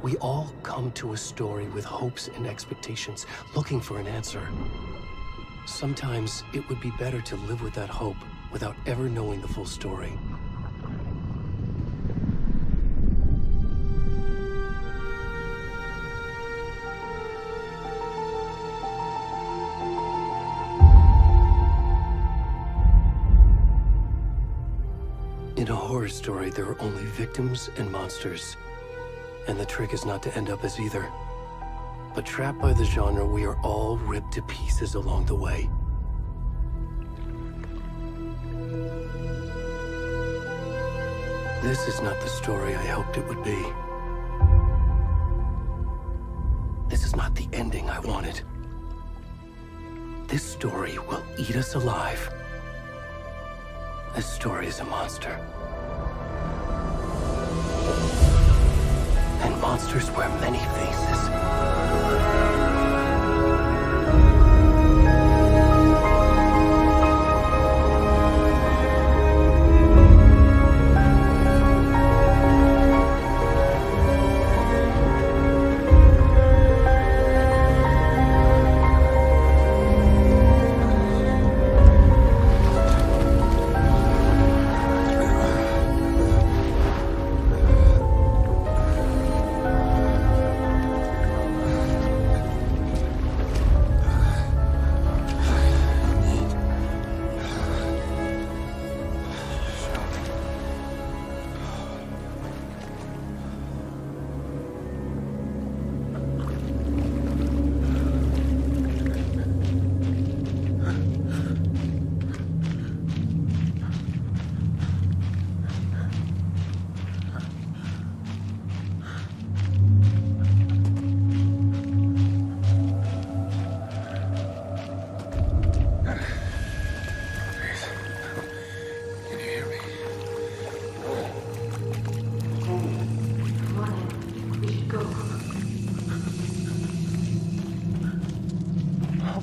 We all come to a story with hopes and expectations, looking for an answer. Sometimes it would be better to live with that hope without ever knowing the full story. In a horror story, there are only victims and monsters. And the trick is not to end up as either. But trapped by the genre, we are all ripped to pieces along the way. This is not the story I hoped it would be. This is not the ending I wanted. This story will eat us alive. This story is a monster. And monsters wear many faces.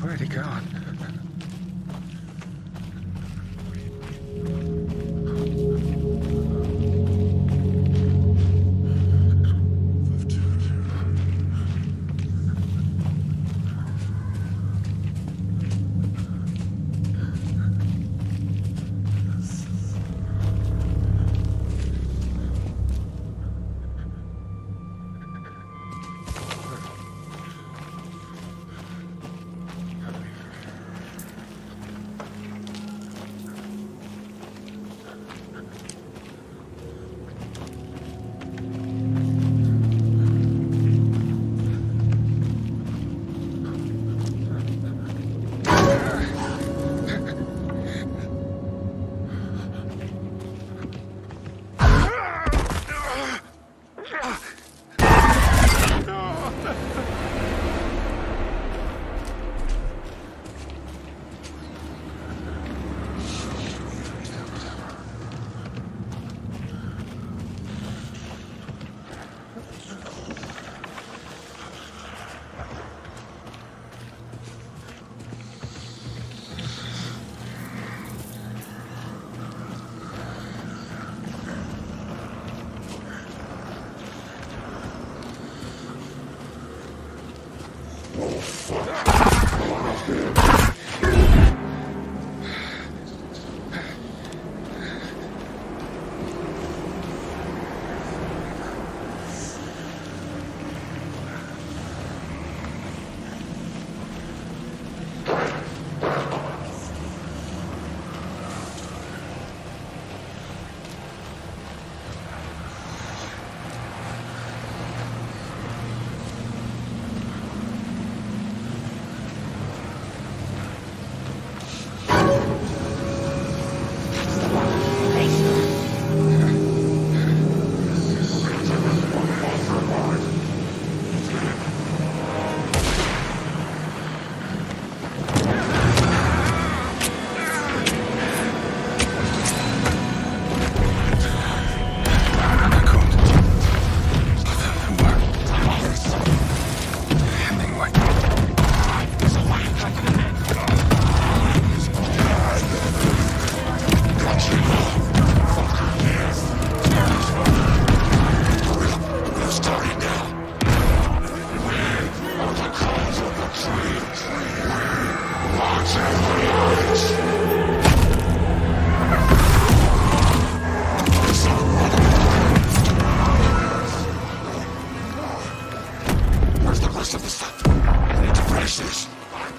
Where'd he gone?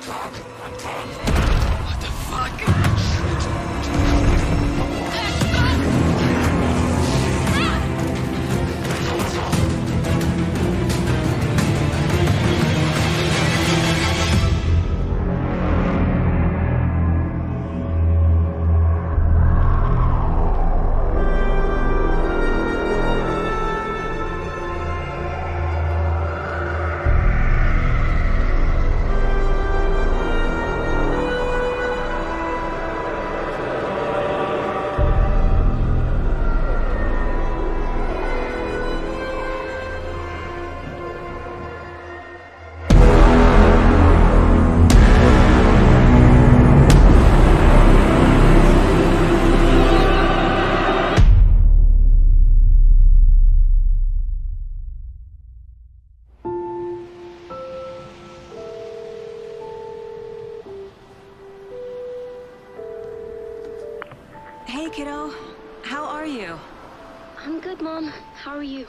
What the fuck? Hey, kiddo. How are you? I'm good, Mom. How are you?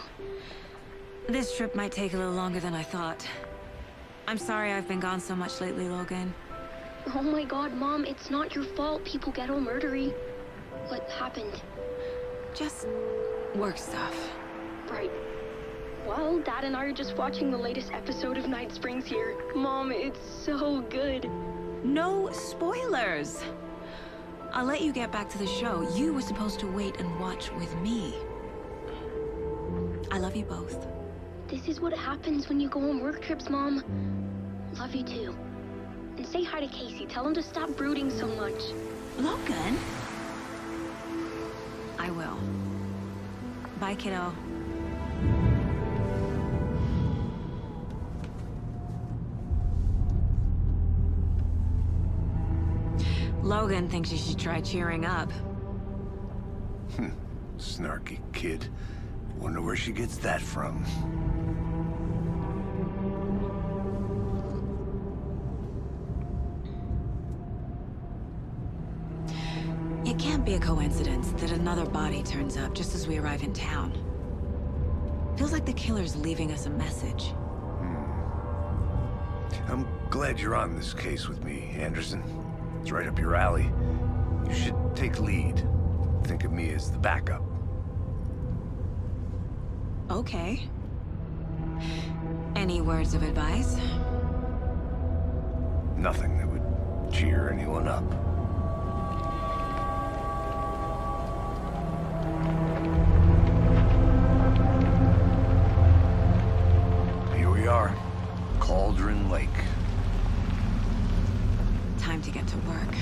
This trip might take a little longer than I thought. I'm sorry I've been gone so much lately, Logan. Oh my god, Mom, it's not your fault people get all murdery. What happened? Just work stuff. Right. Well, Dad and I are just watching the latest episode of Night Springs here. Mom, it's so good. No spoilers! I'll let you get back to the show. You were supposed to wait and watch with me. I love you both. This is what happens when you go on work trips, Mom. Love you too. And say hi to Casey. Tell him to stop brooding so much. Logan? I will. Bye, kiddo. Logan thinks you should try cheering up. Snarky kid. Wonder where she gets that from. It can't be a coincidence that another body turns up just as we arrive in town. Feels like the killer's leaving us a message. I'm glad you're on this case with me, Anderson. It's right up your alley. You should take lead. Think of me as the backup. Okay. Any words of advice? Nothing that would cheer anyone up. Here we are. Cauldron Lake. Time to get to work.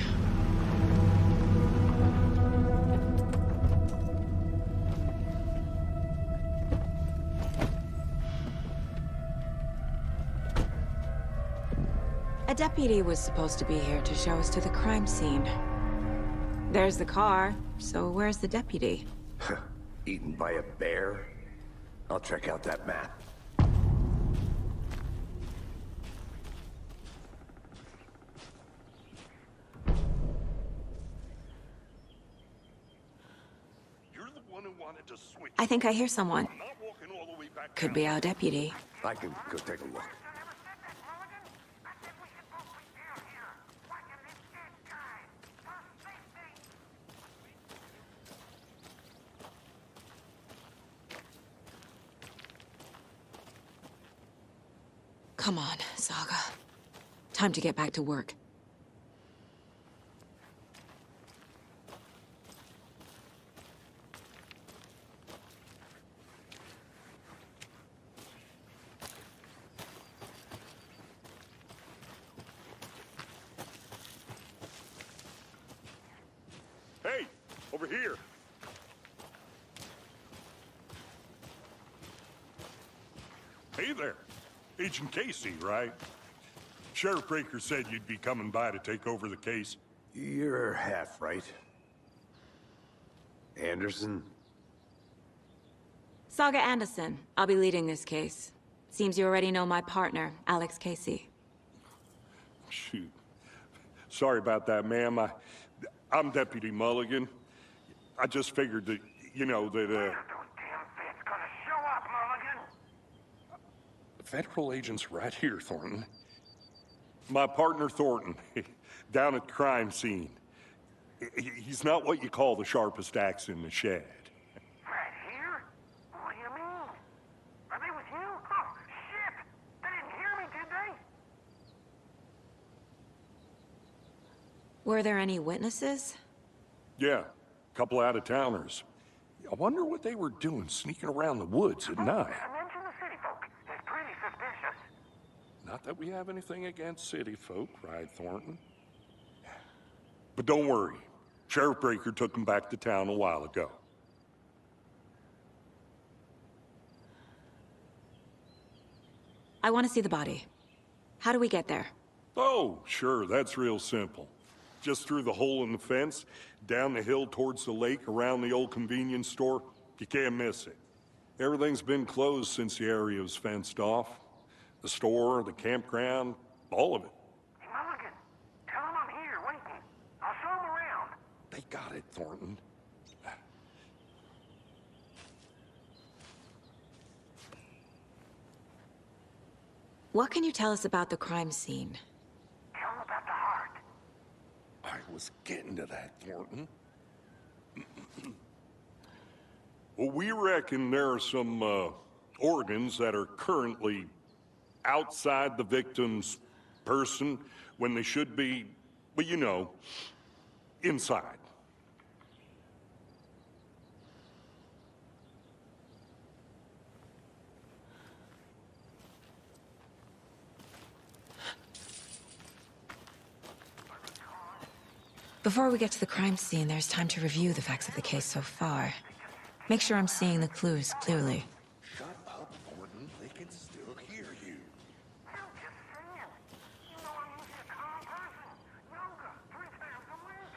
A deputy was supposed to be here to show us to the crime scene. There's the car, so where's the deputy? Eaten by a bear? I'll check out that map. You're the one who wanted to switch. I think I hear someone. I'm not walking all the way back Could down. be our deputy. I can go take a look. Come on, Saga. Time to get back to work. Hey, over here. Hey there. Agent Casey, right? Sheriff Breaker said you'd be coming by to take over the case. You're half right. Anderson? Saga Anderson. I'll be leading this case. Seems you already know my partner, Alex Casey. Shoot. Sorry about that, ma'am. I'm Deputy Mulligan. I just figured that, you know, that, Those damn feds gonna show up, Mulligan. federal agent's right here, Thornton. My partner Thornton, down at the crime scene. He's not what you call the sharpest axe in the shed. Right here? What do you mean? Are they with you? Oh, shit! They didn't hear me, did they? Were there any witnesses? Yeah, a couple out-of-towners. I wonder what they were doing sneaking around the woods at night. Mention the city folk. It's pretty suspicious. Not that we have anything against city folk, right, Thornton? But don't worry. Sheriff Breaker took them back to town a while ago. I want to see the body. How do we get there? Oh, sure, that's real simple. Just through the hole in the fence, down the hill towards the lake, around the old convenience store. You can't miss it. Everything's been closed since the area was fenced off. The store, the campground, all of it. Hey, Mulligan, tell them I'm here waiting. I'll show them around. They got it, Thornton. What can you tell us about the crime scene? Tell them about the heart. I was getting to that, Thornton. Well, we reckon there are some organs that are currently outside the victim's person when they should be, well, you know, inside. Before we get to the crime scene, there's time to review the facts of the case so far. Make sure I'm seeing the clues clearly. Shut up, Thornton. They can still hear you. I'm just saying. You know I'm usually a calm person. Yoga, 3 times a week.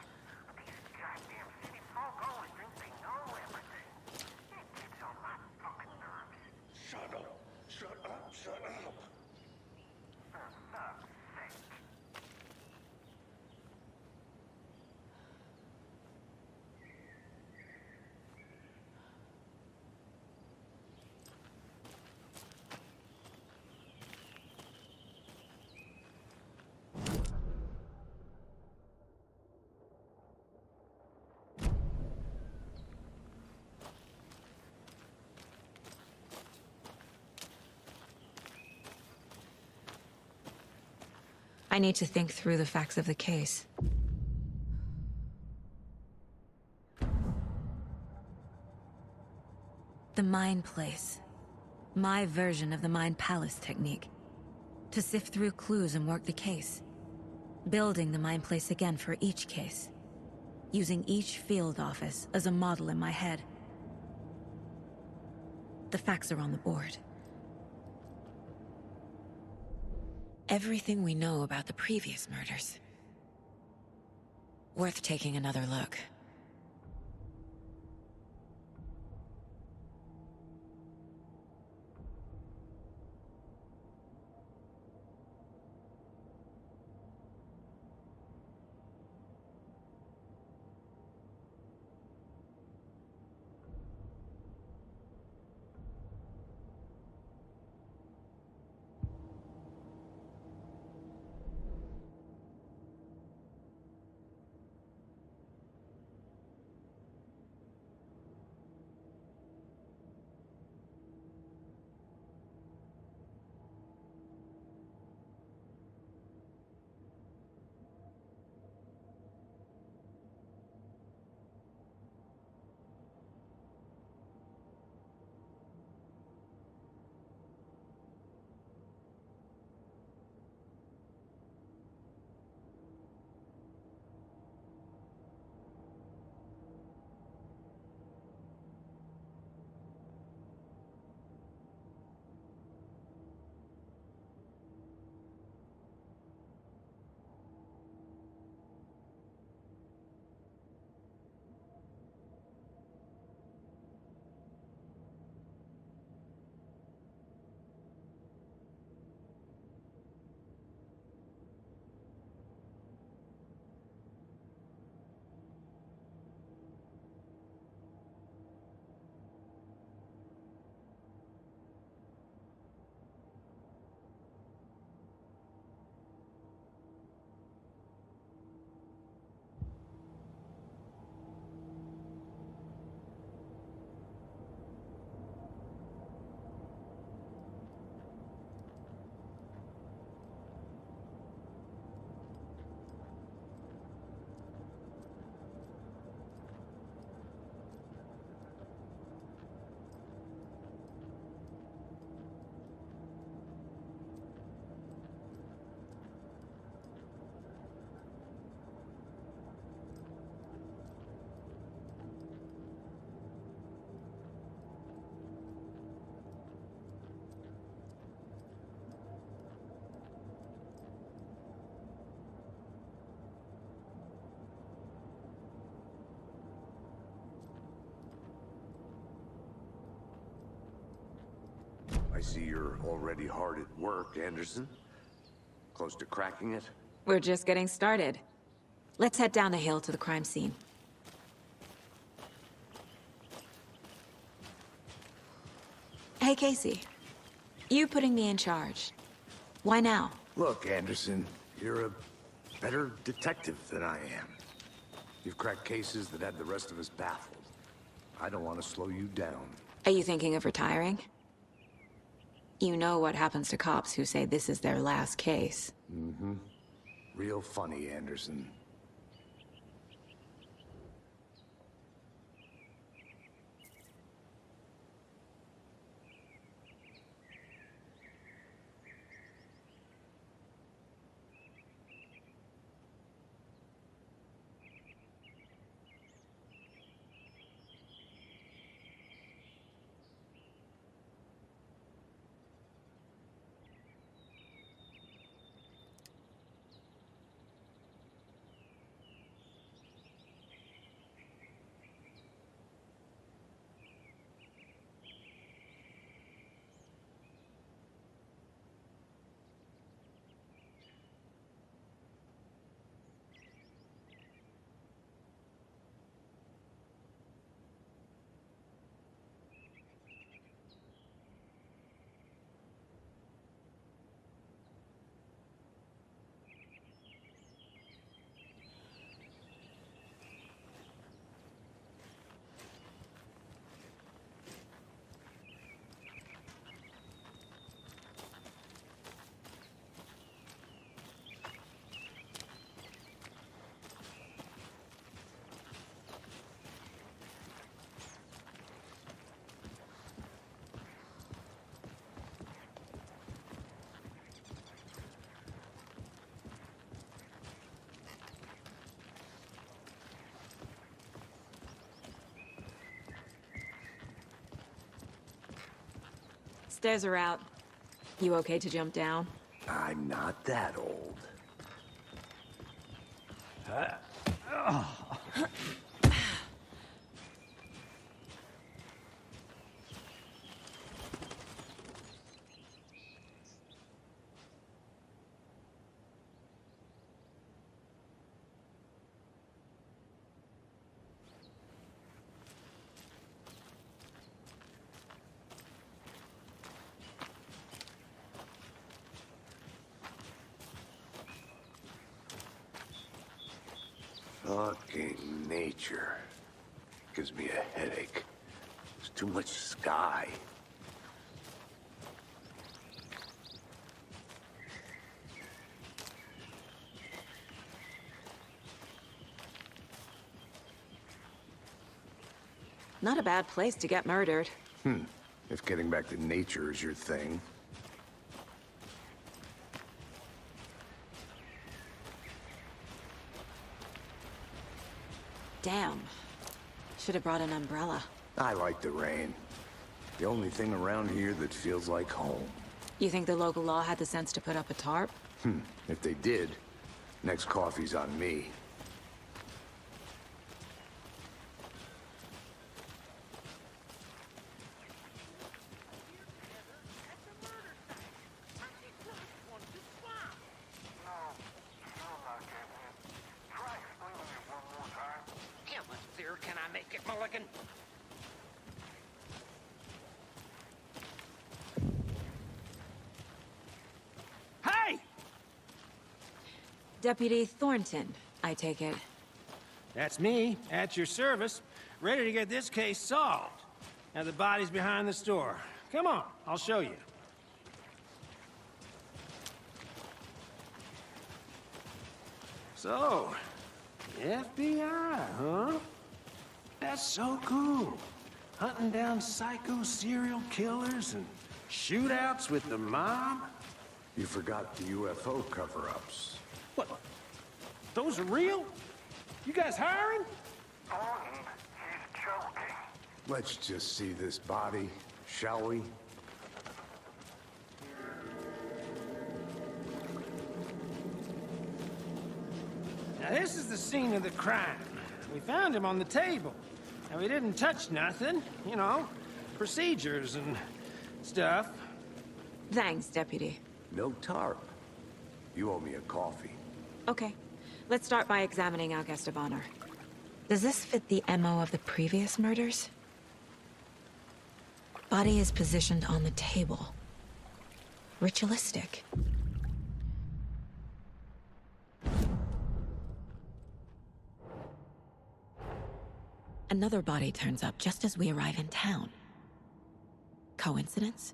But these goddamn city folk always think they know everything. It gets on my fucking nerves. Shut up. Shut up. Shut up. For fuck's sake. I need to think through the facts of the case. The Mind Place. My version of the Mind Palace technique. To sift through clues and work the case. Building the Mind Place again for each case. Using each field office as a model in my head. The facts are on the board. Everything we know about the previous murders. Worth taking another look. I see you're already hard at work, Anderson. Close to cracking it? We're just getting started. Let's head down the hill to the crime scene. Hey, Casey. You putting me in charge. Why now? Look, Anderson, you're a better detective than I am. You've cracked cases that had the rest of us baffled. I don't want to slow you down. Are you thinking of retiring? You know what happens to cops who say this is their last case. Mm-hmm. Real funny, Anderson. Stairs are out. You okay to jump down? I'm not that old. Fucking nature. Gives me a headache. There's too much sky. Not a bad place to get murdered. If getting back to nature is your thing. Damn. Should have brought an umbrella. I like the rain. The only thing around here that feels like home. You think the local law had the sense to put up a tarp? If they did, next coffee's on me. How much clearer can I make it, Mulligan? Hey! Deputy Thornton, I take it. That's me, at your service, ready to get this case solved. Now the body's behind the store. Come on, I'll show you. So, FBI, huh? That's so cool. Hunting down psycho serial killers and shootouts with the mob? You forgot the UFO cover-ups. What? Those are real? You guys hiring? Thornton, he's joking. Let's just see this body, shall we? Now this is the scene of the crime. We found him on the table. And we didn't touch nothing, you know, procedures and stuff. Thanks, Deputy. No tarp. You owe me a coffee. Okay. Let's start by examining our guest of honor. Does this fit the MO of the previous murders? Body is positioned on the table. Ritualistic. Another body turns up just as we arrive in town. Coincidence?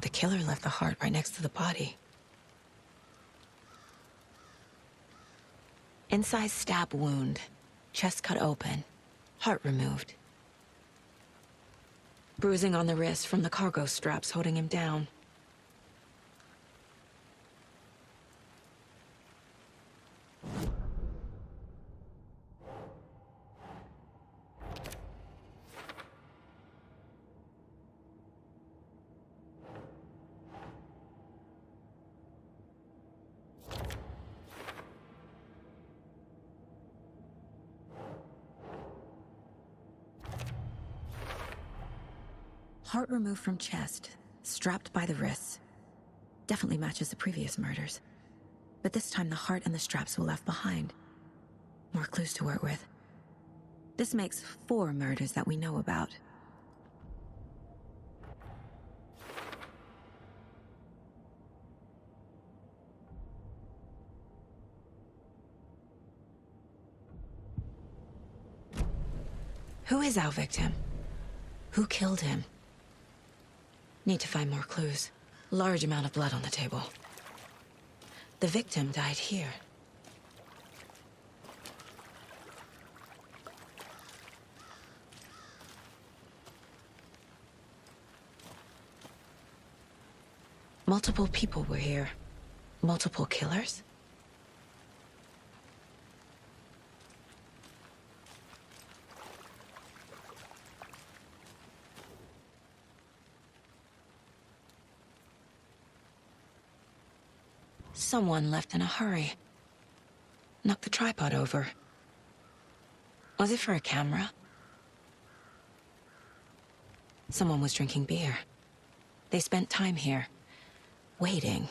The killer left the heart right next to the body. Inside stab wound, chest cut open, heart removed. Bruising on the wrist from the cargo straps holding him down. Heart removed from chest, strapped by the wrists. Definitely matches the previous murders. But this time the heart and the straps were left behind. More clues to work with. This makes 4 murders that we know about. Who is our victim? Who killed him? Need to find more clues. Large amount of blood on the table. The victim died here. Multiple people were here. Multiple killers? Someone left in a hurry. Knocked the tripod over. Was it for a camera? Someone was drinking beer. They spent time here, waiting.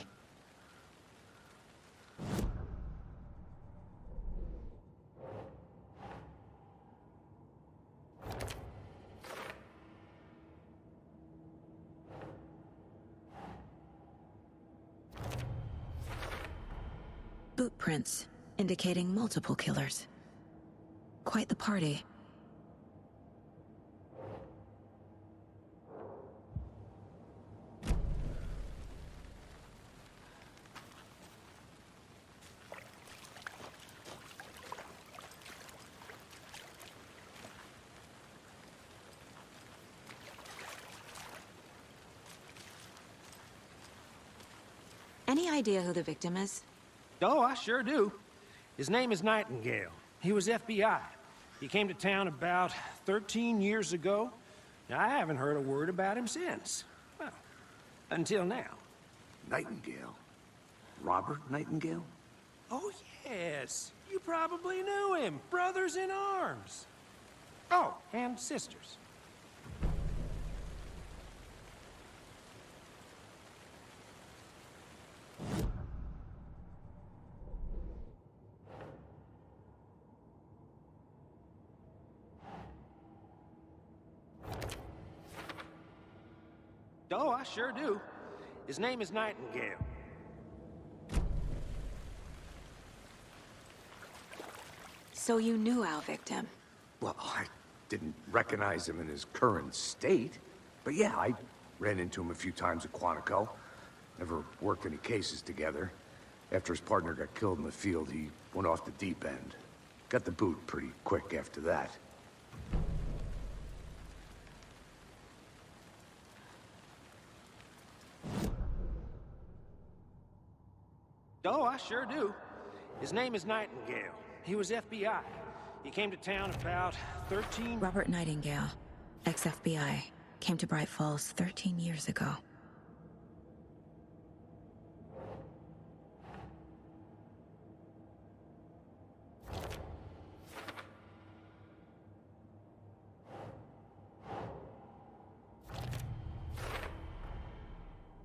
Boot prints, indicating multiple killers. Quite the party. Any idea who the victim is? Oh, I sure do. His name is Nightingale. He was FBI. He came to town about 13 years ago. I haven't heard a word about him since. Well, until now. Nightingale? Robert Nightingale? Oh, yes. You probably knew him. Brothers in arms. Oh, and sisters. Oh, I sure do. His name is Nightingale. So you knew our victim? Well, I didn't recognize him in his current state. But yeah, I ran into him a few times at Quantico. Never worked any cases together. After his partner got killed in the field, he went off the deep end. Got the boot pretty quick after that. sure do. His name is Nightingale. He was FBI. He came to town about 13... Robert Nightingale, ex-FBI, came to Bright Falls 13 years ago.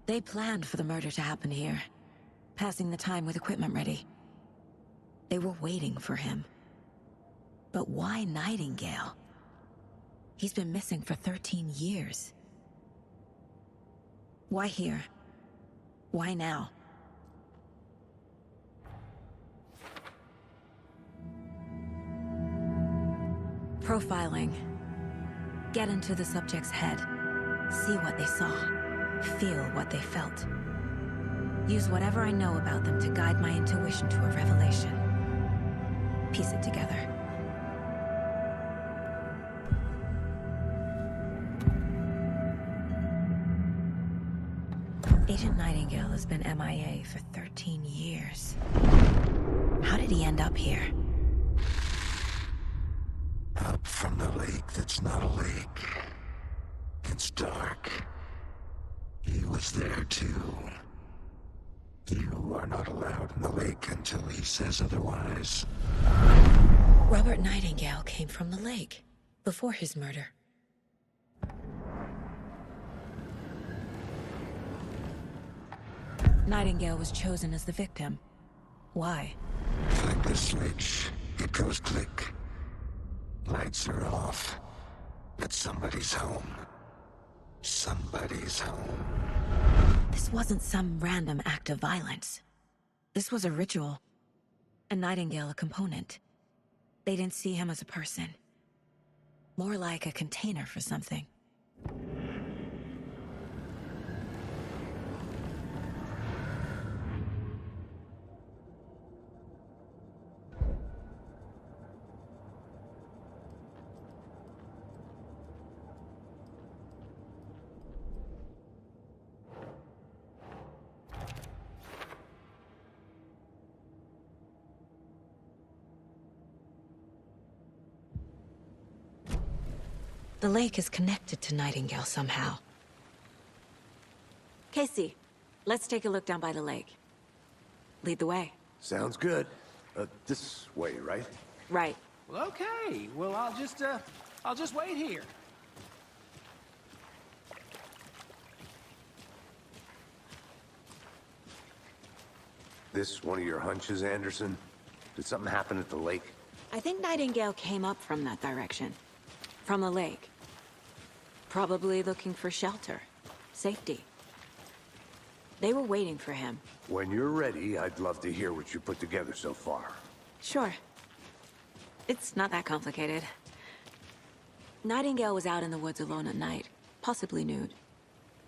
They planned for the murder to happen here, passing the time with equipment ready. They were waiting for him. But why Nightingale? He's been missing for 13 years. Why here? Why now? Profiling. Get into the subject's head. See what they saw. Feel what they felt. Use whatever I know about them to guide my intuition to a revelation. Piece it together. Agent Nightingale has been MIA for 13 years. How did he end up here? Up from the lake that's not a lake. It's dark. He was there too. You are not allowed in the lake until he says otherwise. Robert Nightingale came from the lake, before his murder. Nightingale was chosen as the victim. Why? Flick the switch, it goes click. Lights are off. But somebody's home. Somebody's home. This wasn't some random act of violence. This was a ritual. And Nightingale a component. They didn't see him as a person. More like a container for something. The lake is connected to Nightingale somehow. Casey, let's take a look down by the lake. Lead the way. Sounds good. This way, right? Right. Well, okay. Well, I'll just wait here. This one of your hunches, Anderson? Did something happen at the lake? I think Nightingale came up from that direction. From the lake. Probably looking for shelter. Safety. They were waiting for him. When you're ready, I'd love to hear what you put together so far. Sure. It's not that complicated. Nightingale was out in the woods alone at night, possibly nude.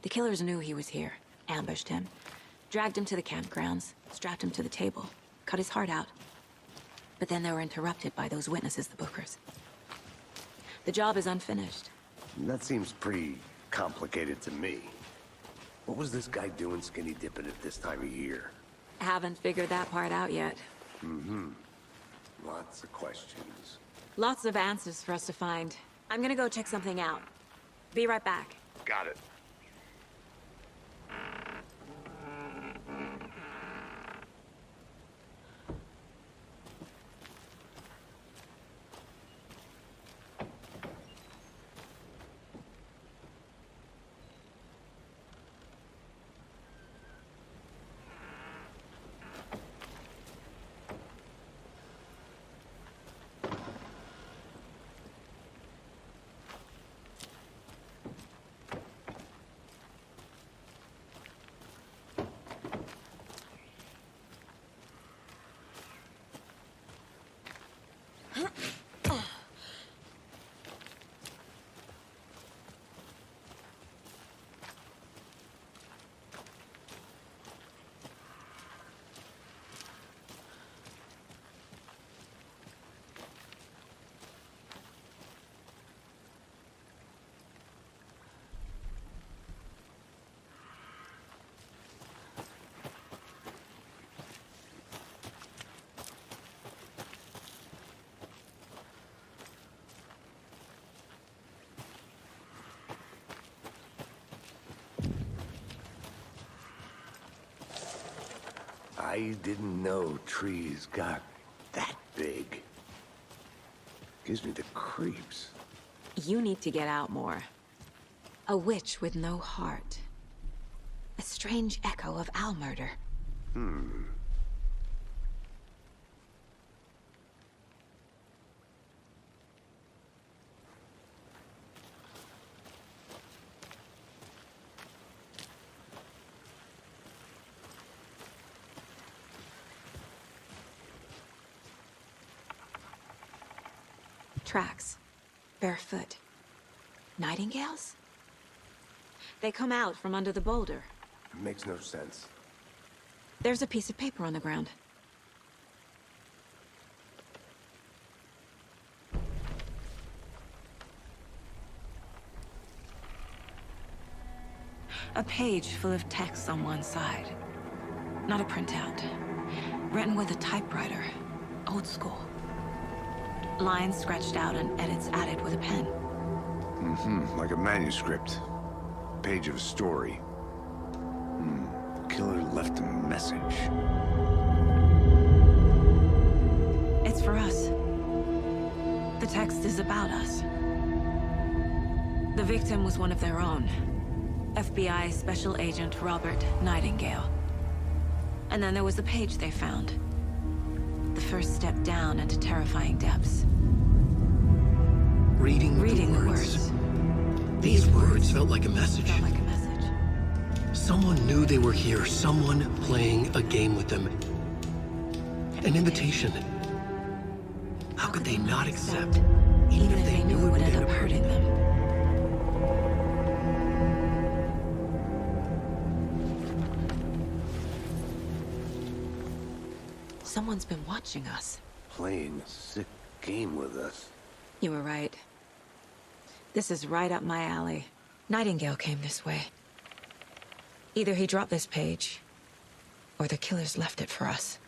The killers knew he was here, ambushed him, dragged him to the campgrounds, strapped him to the table, cut his heart out. But then they were interrupted by those witnesses, the Bookers. The job is unfinished. That seems pretty complicated to me. What was this guy doing skinny dipping at this time of year? Haven't figured that part out yet. Lots of questions. Lots of answers for us to find. I'm gonna go check something out. Be right back. Got it. I didn't know trees got that big. Gives me the creeps. You need to get out more. A witch with no heart. A strange echo of owl murder. Tracks. Barefoot. Nightingales? They come out from under the boulder. Makes no sense. There's a piece of paper on the ground. A page full of text on one side. Not a printout. Written with a typewriter. Old school. Lines scratched out and edits added with a pen. Like a manuscript. Page of a story. Killer left a message. It's for us. The text is about us. The victim was one of their own. FBI Special Agent Robert Nightingale. And then there was the page they found. The first step down into terrifying depths. Reading the words. These words felt like a message. Felt like a message. Someone knew they were here. Someone playing a game with them. An invitation. How could they not accept, even if they knew it would end up hurting them? Someone's been watching us. Playing a sick game with us. You were right. This is right up my alley. Nightingale came this way. Either he dropped this page, or the killers left it for us.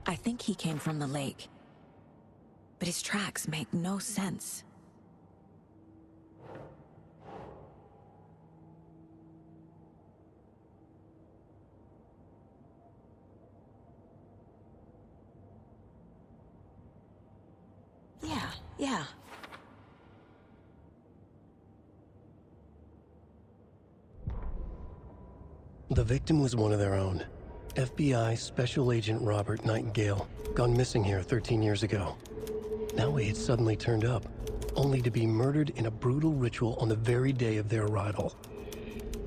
I think he came from the lake. But his tracks make no sense. Yeah. The victim was one of their own. FBI Special Agent Robert Nightingale, gone missing here 13 years ago. Now he had suddenly turned up, only to be murdered in a brutal ritual on the very day of their arrival.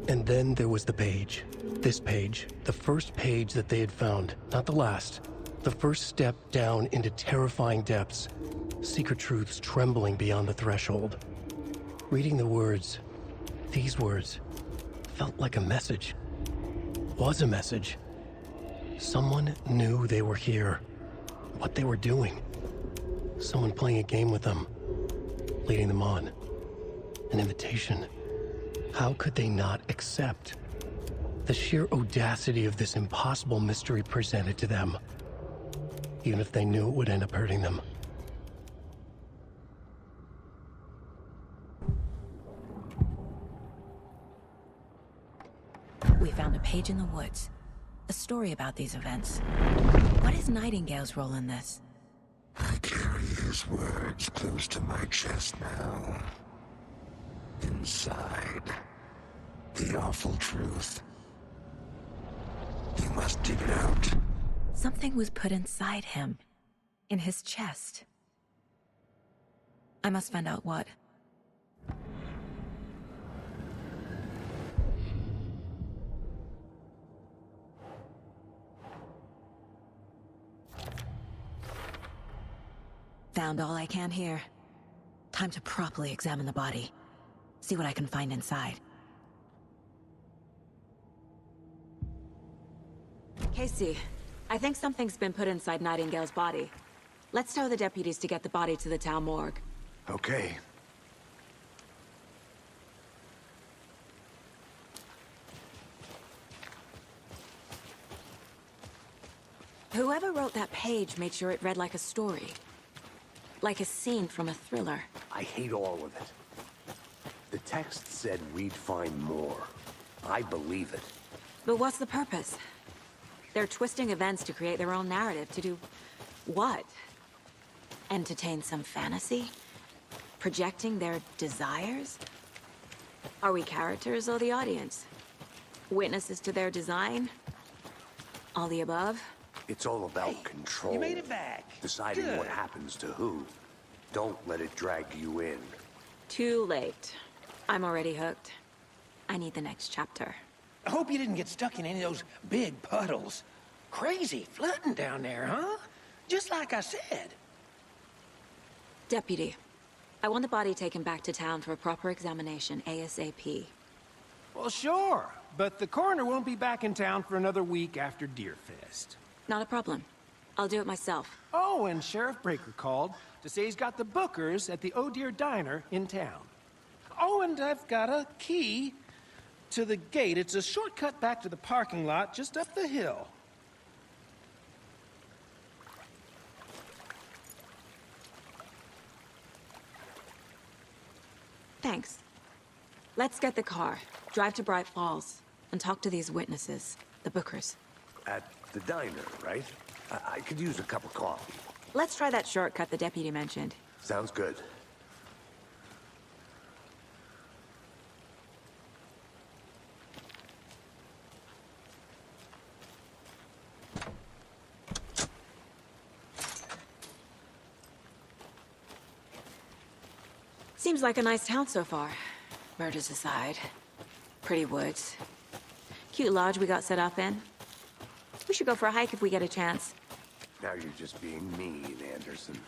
And then there was the page. This page, the first page that they had found, not the last. The first step down into terrifying depths. Secret truths trembling beyond the threshold. Reading the words, these words, felt like a message. Was a message. Someone knew they were here. What they were doing. Someone playing a game with them. Leading them on. An invitation. How could they not accept? The sheer audacity of this impossible mystery presented to them. Even if they knew it would end up hurting them. We found a page in the woods. A story about these events. What is Nightingale's role in this? I carry his words close to my chest now. Inside, the awful truth. You must dig it out. Something was put inside him. In his chest. I must find out what. Found all I can here. Time to properly examine the body. See what I can find inside. Casey, I think something's been put inside Nightingale's body. Let's tell the deputies to get the body to the town morgue. Okay. Whoever wrote that page made sure it read like a story. Like a scene from a thriller. I hate all of it. The text said we'd find more. I believe it. But what's the purpose? They're twisting events to create their own narrative. To do what? Entertain some fantasy? Projecting their desires? Are we characters or the audience? Witnesses to their design? All the above? It's all about control. You made it back. Deciding Good. what happens to who. Don't let it drag you in. Too late. I'm already hooked. I need the next chapter. I hope you didn't get stuck in any of those big puddles. Crazy flooding down there, huh? Just like I said. Deputy, I want the body taken back to town for a proper examination, ASAP. Well, sure. But the coroner won't be back in town for another week after Deerfest. Not a problem. I'll do it myself. Oh, and Sheriff Breaker called to say he's got the Bookers at the Oh Dear Diner in town. Oh, and I've got a key to the gate. It's a shortcut back to the parking lot just up the hill. Thanks. Let's get the car, drive to Bright Falls, and talk to these witnesses, the Bookers. At the diner, right? I could use a cup of coffee. Let's try that shortcut the deputy mentioned. Sounds good. Seems like a nice town so far. Murders aside. Pretty woods. Cute lodge we got set up in. We should go for a hike if we get a chance. Now you're just being mean, Anderson.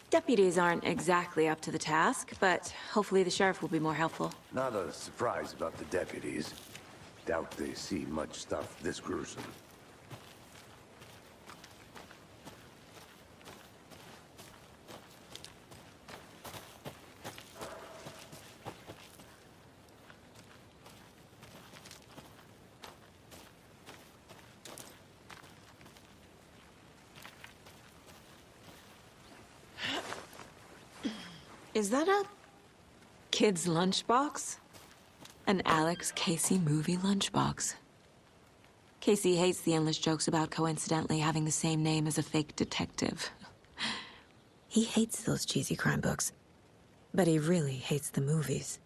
Deputies aren't exactly up to the task, but hopefully the sheriff will be more helpful. Not a surprise about the deputies. Doubt they see much stuff this gruesome. Is that a kid's lunchbox? An Alex Casey movie lunchbox. Casey hates the endless jokes about coincidentally having the same name as a fake detective. He hates those cheesy crime books, but he really hates the movies.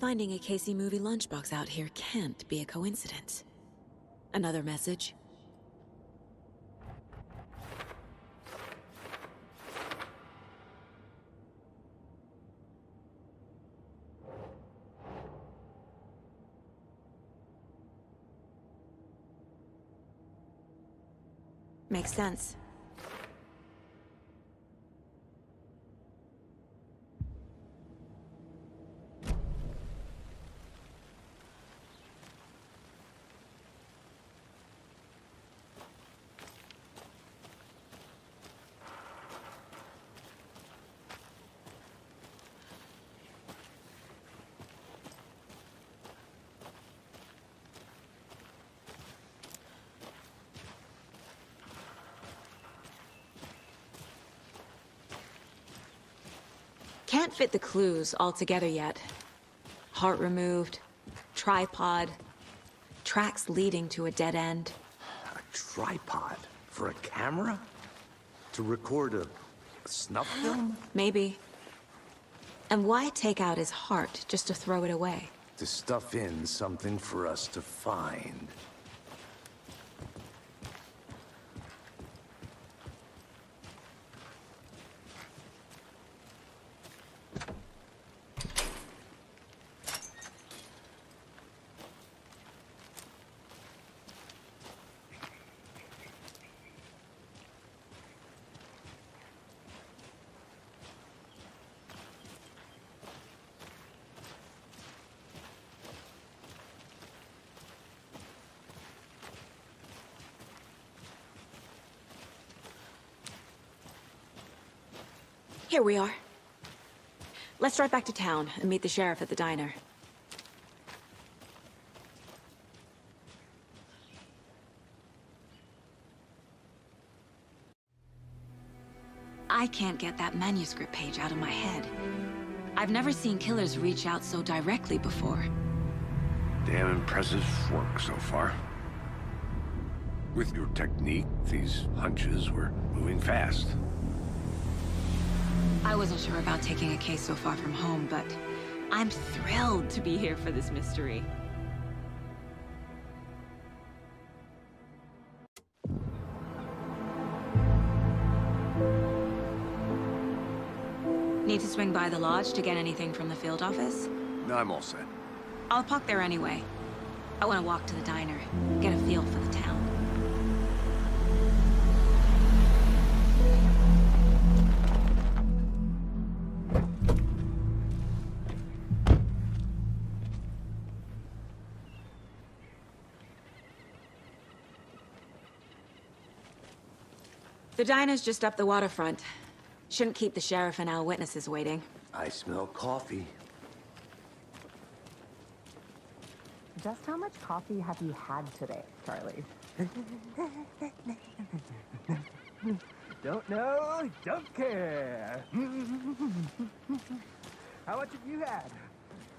Finding a Casey movie lunchbox out here can't be a coincidence. Another message? Makes sense. Can't fit the clues all together yet. Heart removed, tripod, tracks leading to a dead end. A tripod? For a camera? To record a snuff film? Maybe. And why take out his heart just to throw it away? To stuff in something for us to find. Here we are. Let's drive back to town and meet the sheriff at the diner. I can't get that manuscript page out of my head. I've never seen killers reach out so directly before. Damn impressive work so far. With your technique, these hunches were moving fast. I wasn't sure about taking a case so far from home, but I'm thrilled to be here for this mystery. Need to swing by the lodge to get anything from the field office? No, I'm all set. I'll park there anyway. I want to walk to the diner, get a feel for the town. The diner's just up the waterfront. Shouldn't keep the sheriff and our witnesses waiting. I smell coffee. Just how much coffee have you had today, Charlie? Don't know, don't care. How much have you had?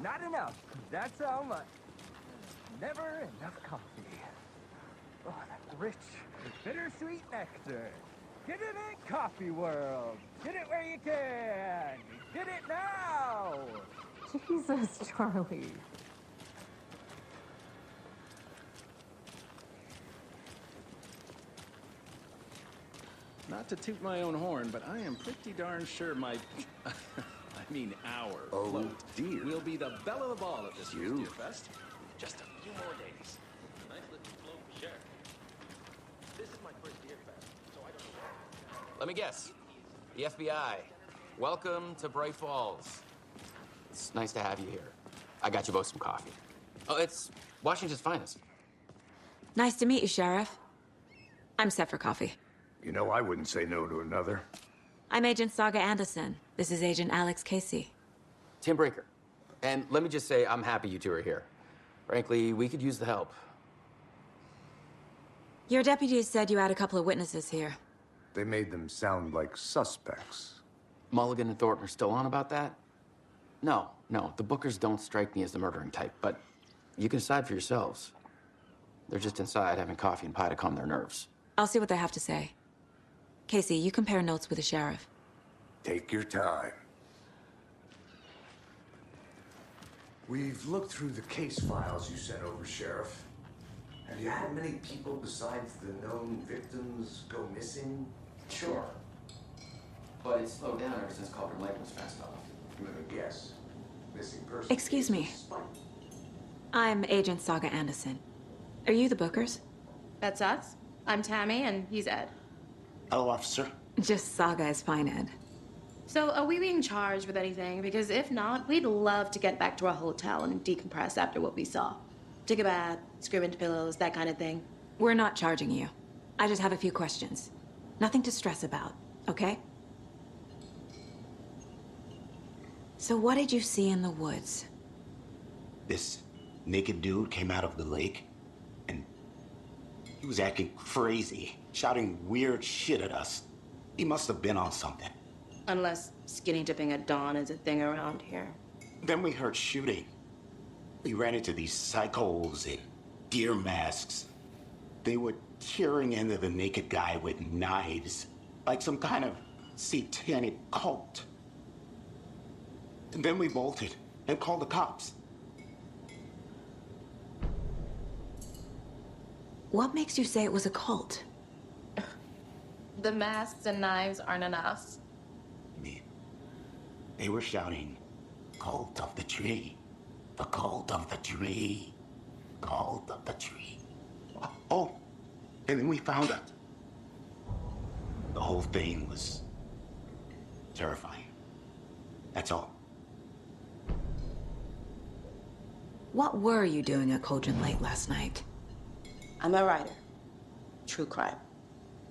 Not enough. That's how much. Never enough coffee. Oh, that rich, bittersweet nectar. Get it in Coffee World. Get it where you can. Get it now. Jesus, Charlie. Not to toot my own horn, but I am pretty darn sure my... I mean our float dear. will be the belle of the ball at this year's You. Deer Fest. Just a few more days. Nice looking float for sure. This is my first Deer Fest, so I don't know. Let me guess. The FBI. Welcome to Bright Falls. It's nice to have you here. I got you both some coffee. Oh, it's Washington's finest. Nice to meet you, Sheriff. I'm set for coffee. You know, I wouldn't say no to another. I'm Agent Saga Anderson. This is Agent Alex Casey. Tim Breaker. And let me just say, I'm happy you two are here. Frankly, we could use the help. Your deputies said you had a couple of witnesses here. They made them sound like suspects. Mulligan and Thornton are still on about that? No, the Bookers don't strike me as the murdering type, but you can decide for yourselves. They're just inside having coffee and pie to calm their nerves. I'll see what they have to say. Casey, you compare notes with the sheriff. Take your time. We've looked through the case files you sent over, Sheriff. Have you had many people besides the known victims go missing? Sure. But it's slowed down ever since Culver Lake was fenced off. I'm gonna guess. Missing person. Excuse me. I'm Agent Saga Anderson. Are you the Bookers? That's us. I'm Tammy, and he's Ed. Hello, officer. Just Saga is fine, Ed. So, are we being charged with anything? Because if not, we'd love to get back to our hotel and decompress after what we saw. Take a bath, scream into pillows, that kind of thing. We're not charging you. I just have a few questions. Nothing to stress about, okay? So what did you see in the woods? This naked dude came out of the lake, and he was acting crazy, shouting weird shit at us. He must have been on something. Unless skinny dipping at dawn is a thing around here. Then we heard shooting. We ran into these psychos in deer masks. They were tearing into the naked guy with knives, like some kind of satanic cult. And then we bolted and called the cops. What makes you say it was a cult? The masks and knives aren't enough. I mean, they were shouting, "Cult of the tree, the cult of the tree, cult of the tree." Oh, and then we found out. The whole thing was terrifying. That's all. What were you doing at Cauldron Lake last night? I'm a writer. True crime.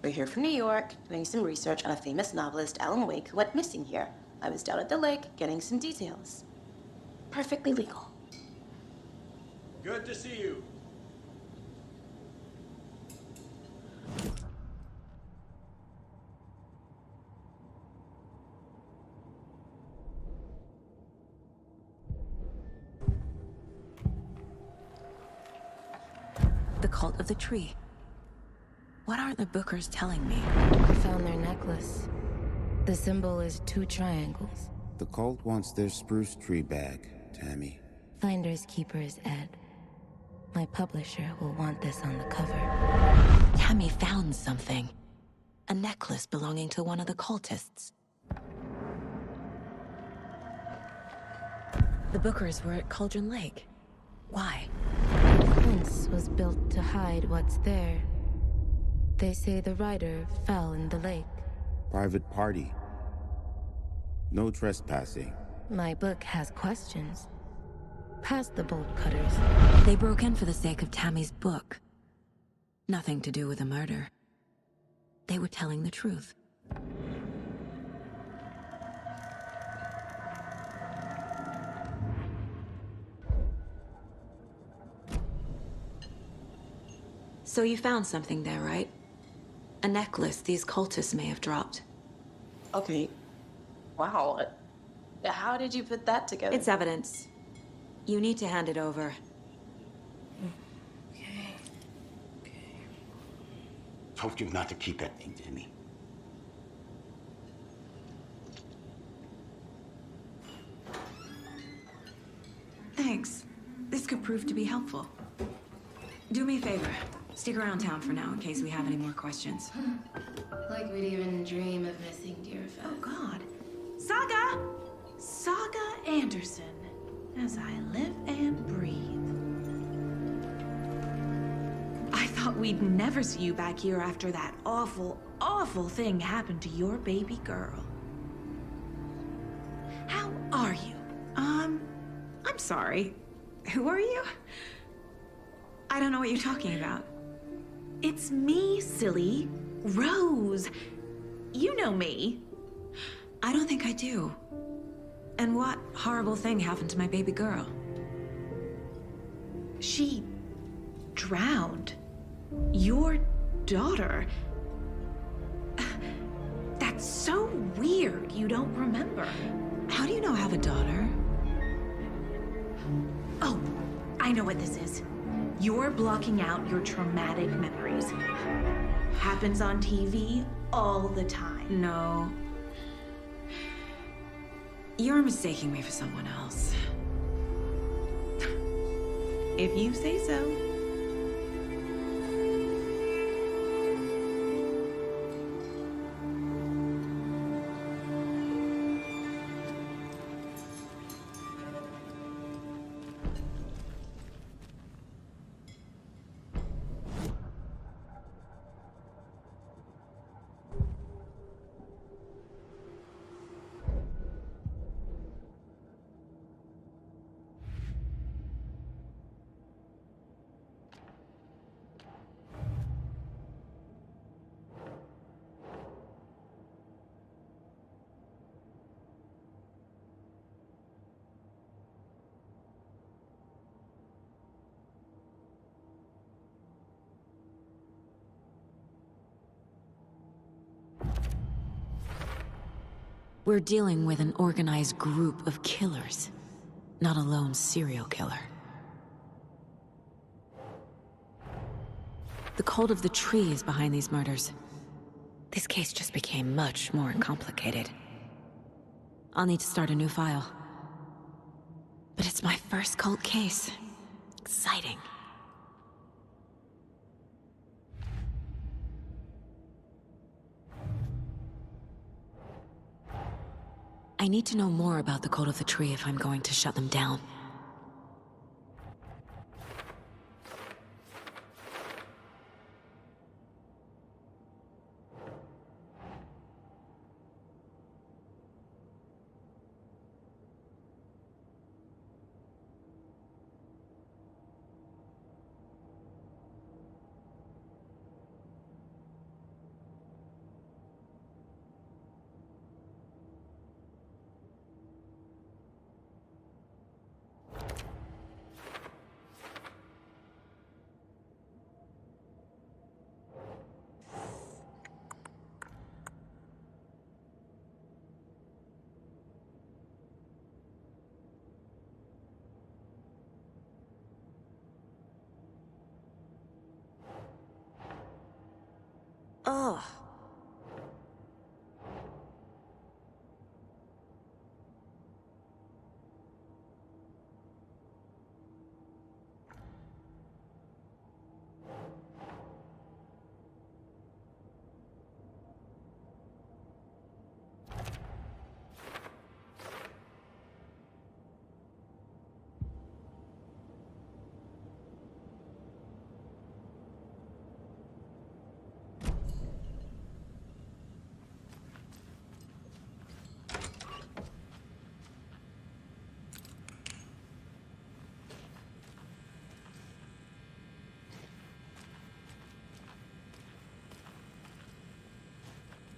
We're here from New York, doing some research on a famous novelist, Alan Wake, who went missing here. I was down at the lake, getting some details. Perfectly legal. Good to see you. The cult of the tree. What are the Bookers telling me? I found their necklace. The symbol is 2 triangles. The cult wants their spruce tree back, Tammy. Finders keepers, Ed. My publisher will want this on the cover. Tammy found something. A necklace belonging to one of the cultists. The Bookers were at Cauldron Lake. Why? The fence was built to hide what's there. They say the rider fell in the lake. Private party. No trespassing. My book has questions. Past the bolt cutters. They broke in for the sake of Tammy's book. Nothing to do with a murder. They were telling the truth. So you found something there, right? A necklace these cultists may have dropped. Okay. Wow. How did you put that together? It's evidence. You need to hand it over. Told you not to keep that thing, Tammy. Thanks. This could prove to be helpful. Do me a favor. Stick around town for now in case we have any more questions. Like we'd even dream of missing Deerfest. Oh, God. Saga! Saga Anderson. As I live and breathe. I thought we'd never see you back here after that awful, awful thing happened to your baby girl. How are you? I'm sorry. Who are you? I don't know what you're talking about. It's me, silly. Rose. You know me. I don't think I do. And what horrible thing happened to my baby girl? She drowned. Your daughter. That's so weird you don't remember. How do you know I have a daughter? Oh, I know what this is. You're blocking out your traumatic memories. Happens on TV all the time. No. You're mistaking me for someone else. If you say so. We're dealing with an organized group of killers, not a lone serial killer. The cult of the tree is behind these murders. This case just became much more complicated. I'll need to start a new file. But it's my first cult case. Exciting. I need to know more about the cult of the tree if I'm going to shut them down. Ugh.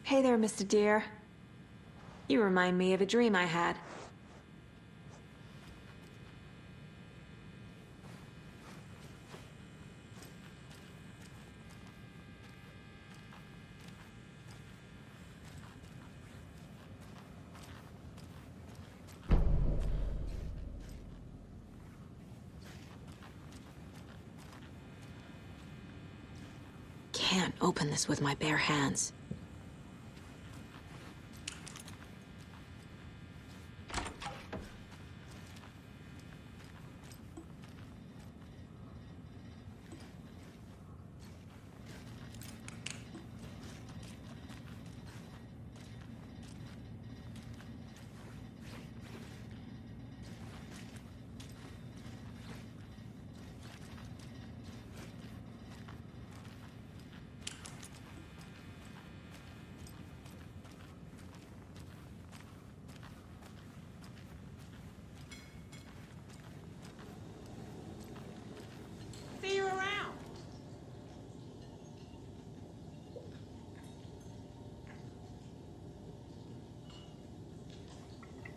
Hey there, Mr. Deer. You remind me of a dream I had. Can't open this with my bare hands. See you around.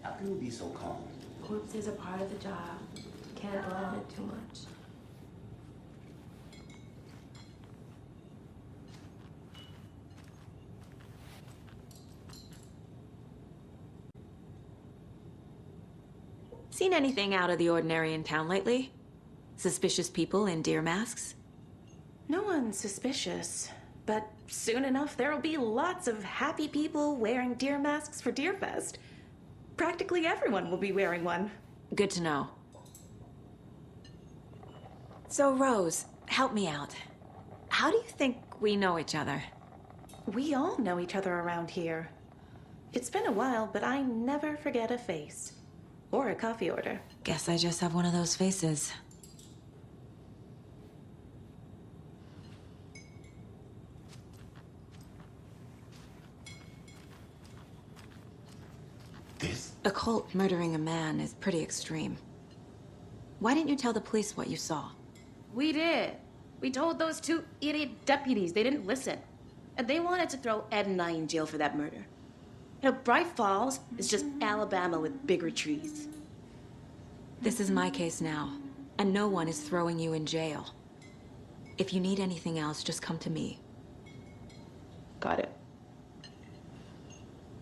How can you be so calm? Corpses are part of the job. Can't dwell on it too much. Seen anything out of the ordinary in town lately? Suspicious people in deer masks? No one's suspicious, but soon enough there'll be lots of happy people wearing deer masks for Deerfest. Practically everyone will be wearing one. Good to know. So, Rose, help me out. How do you think we know each other? We all know each other around here. It's been a while, but I never forget a face. Or a coffee order. Guess I just have one of those faces. A cult murdering a man is pretty extreme. Why didn't you tell the police what you saw? We did. We told those two idiot deputies. They didn't listen. And they wanted to throw Ed and I in jail for that murder. You know, Bright Falls is just Alabama with bigger trees. This is my case now, and no one is throwing you in jail. If you need anything else, just come to me. Got it.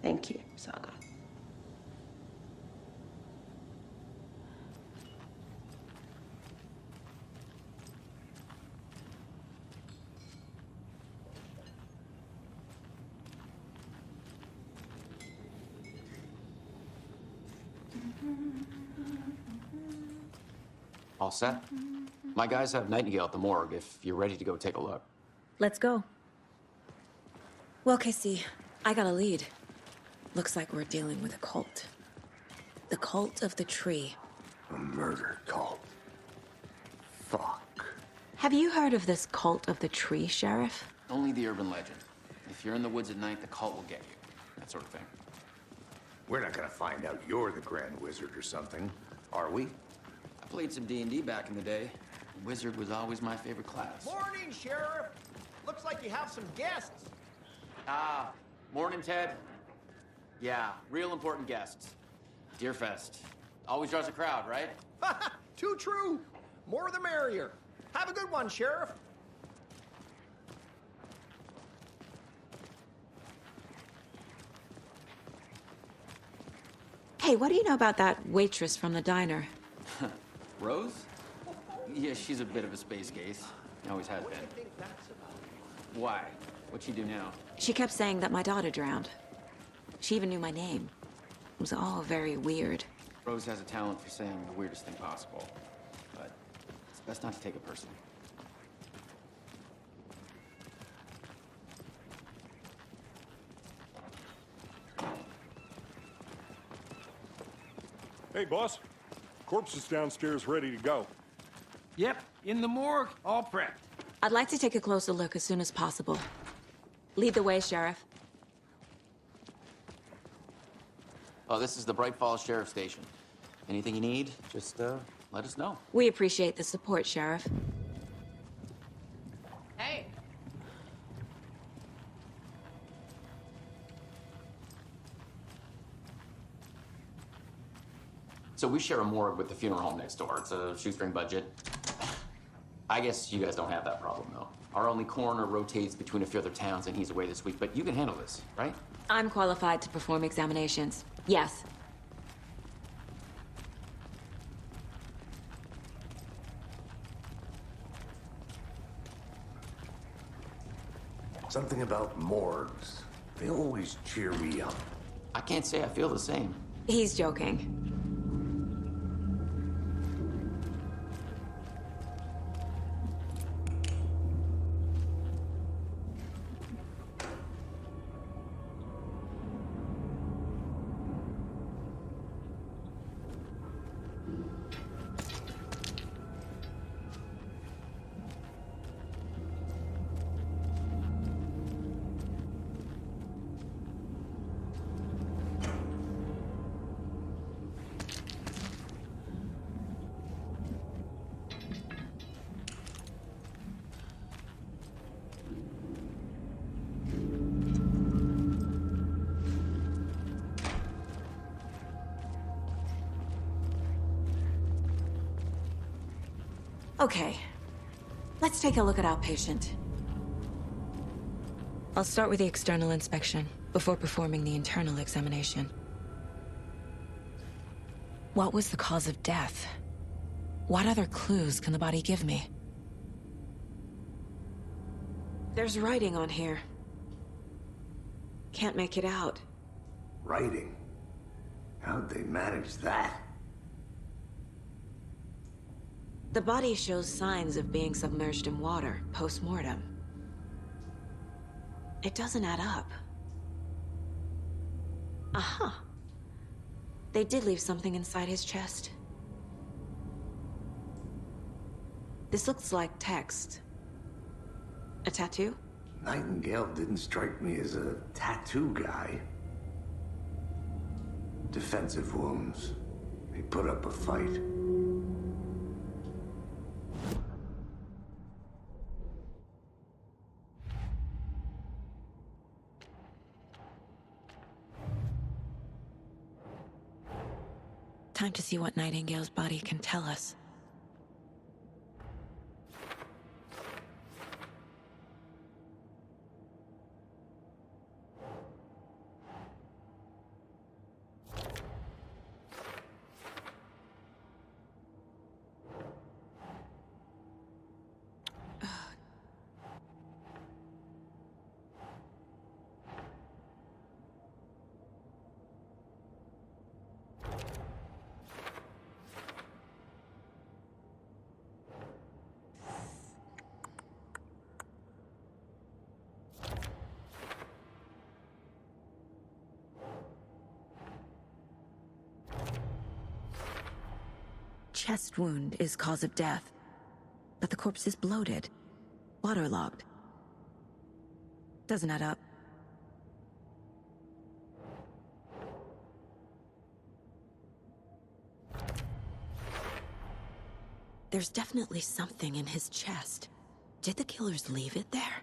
Thank you, Saga. All set? My guys have Nightingale at the morgue if you're ready to go take a look. Let's go. Well, Casey, I got a lead. Looks like we're dealing with a cult. The Cult of the Tree. A murder cult. Fuck. Have you heard of this Cult of the Tree, Sheriff? Only the urban legend. If you're in the woods at night, the cult will get you. That sort of thing. We're not gonna find out you're the Grand Wizard or something, are we? I played some D&D back in the day. Wizard was always my favorite class. Morning, Sheriff. Looks like you have some guests. Ah, morning, Ted. Yeah, real important guests. Deerfest. Always draws a crowd, right? Too true. More the merrier. Have a good one, Sheriff. Hey, what do you know about that waitress from the diner? Rose? Yeah, she's a bit of a space case. Always has been. Why? What'd she do now? She kept saying that my daughter drowned. She even knew my name. It was all very weird. Rose has a talent for saying the weirdest thing possible. But it's best not to take it personally. Hey, boss. Corpse is downstairs ready to go. Yep, in the morgue, all prepped. I'd like to take a closer look as soon as possible. Lead the way, Sheriff. Oh, this is the Bright Falls Sheriff Station. Anything you need, just let us know. We appreciate the support, Sheriff. Hey. So we share a morgue with the funeral home next door. It's a shoestring budget. I guess you guys don't have that problem, though. Our only coroner rotates between a few other towns, and he's away this week. But you can handle this, right? I'm qualified to perform examinations. Yes. Something about morgues. They always cheer me up. I can't say I feel the same. He's joking. Okay, let's take a look at our patient. I'll start with the external inspection before performing the internal examination. What was the cause of death? What other clues can the body give me? There's writing on here. Can't make it out. Writing? How'd they manage that? The body shows signs of being submerged in water post-mortem. It doesn't add up. Aha. They did leave something inside his chest. This looks like text. A tattoo? Nightingale didn't strike me as a tattoo guy. Defensive wounds. He put up a fight. Time to see what Nightingale's body can tell us. Chest wound is cause of death, but the corpse is bloated, waterlogged. Doesn't add up. There's definitely something in his chest. Did the killers leave it there?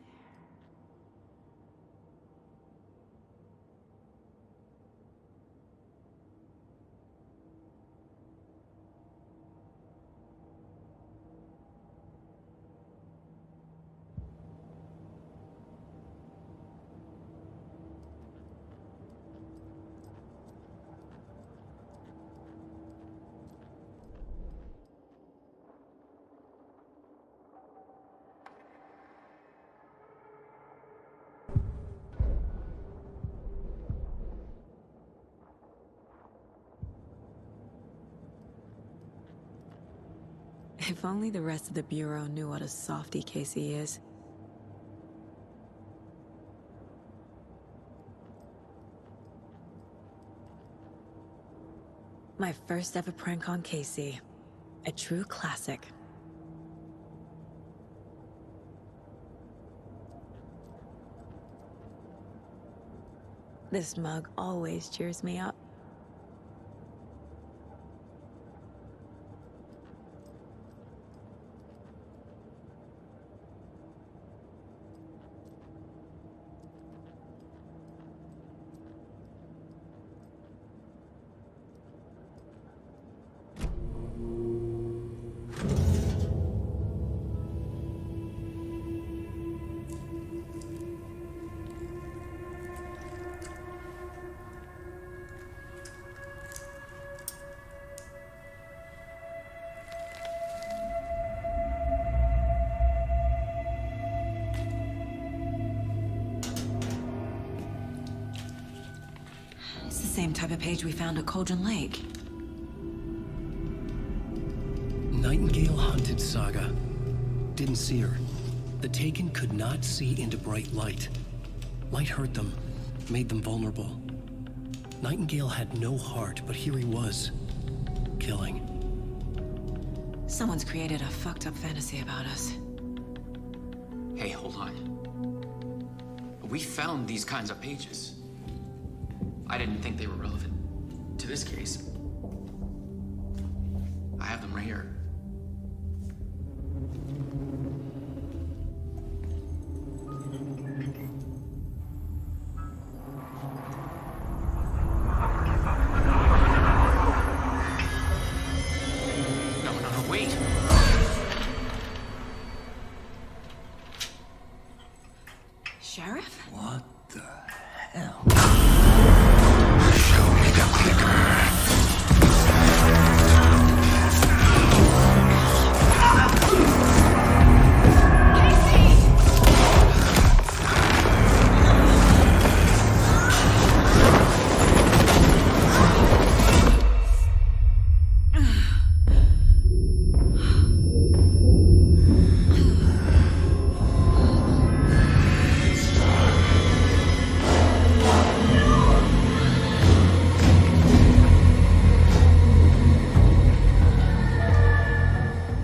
If only the rest of the Bureau knew what a softy Casey is. My first ever prank on Casey. A true classic. This mug always cheers me up. Same type of page we found at Cauldron Lake. Nightingale hunted Saga. Didn't see her. The Taken could not see into bright light. Light hurt them, made them vulnerable. Nightingale had no heart, but here he was, killing. Someone's created a fucked up fantasy about us. Hey, hold on. We found these kinds of pages. I didn't think they were relevant to this case. I have them right here. No, wait. Sheriff? What the hell? Show me the clicker.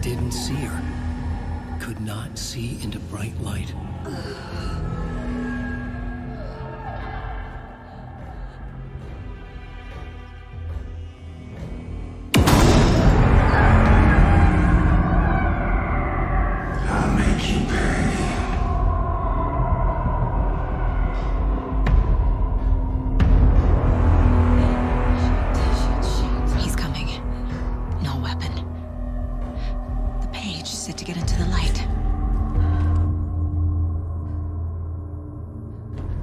Didn't see her. Could not see into bright light. I'll make you pay. He's coming. No weapon. The page set to get into the light.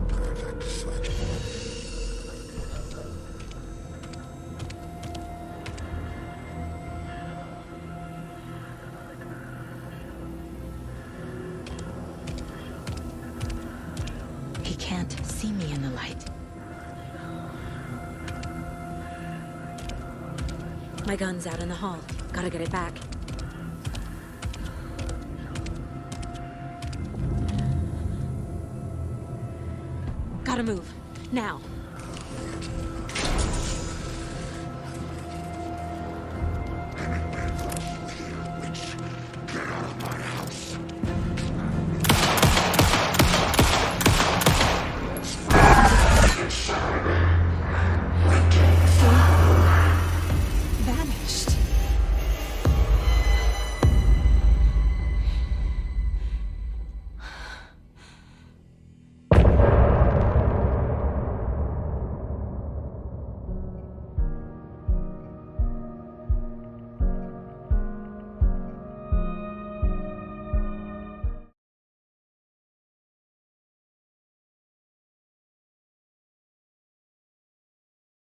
Perfect switch. He can't see me in the light. My gun's out in the hall. Gotta get it back. Gotta move. Now.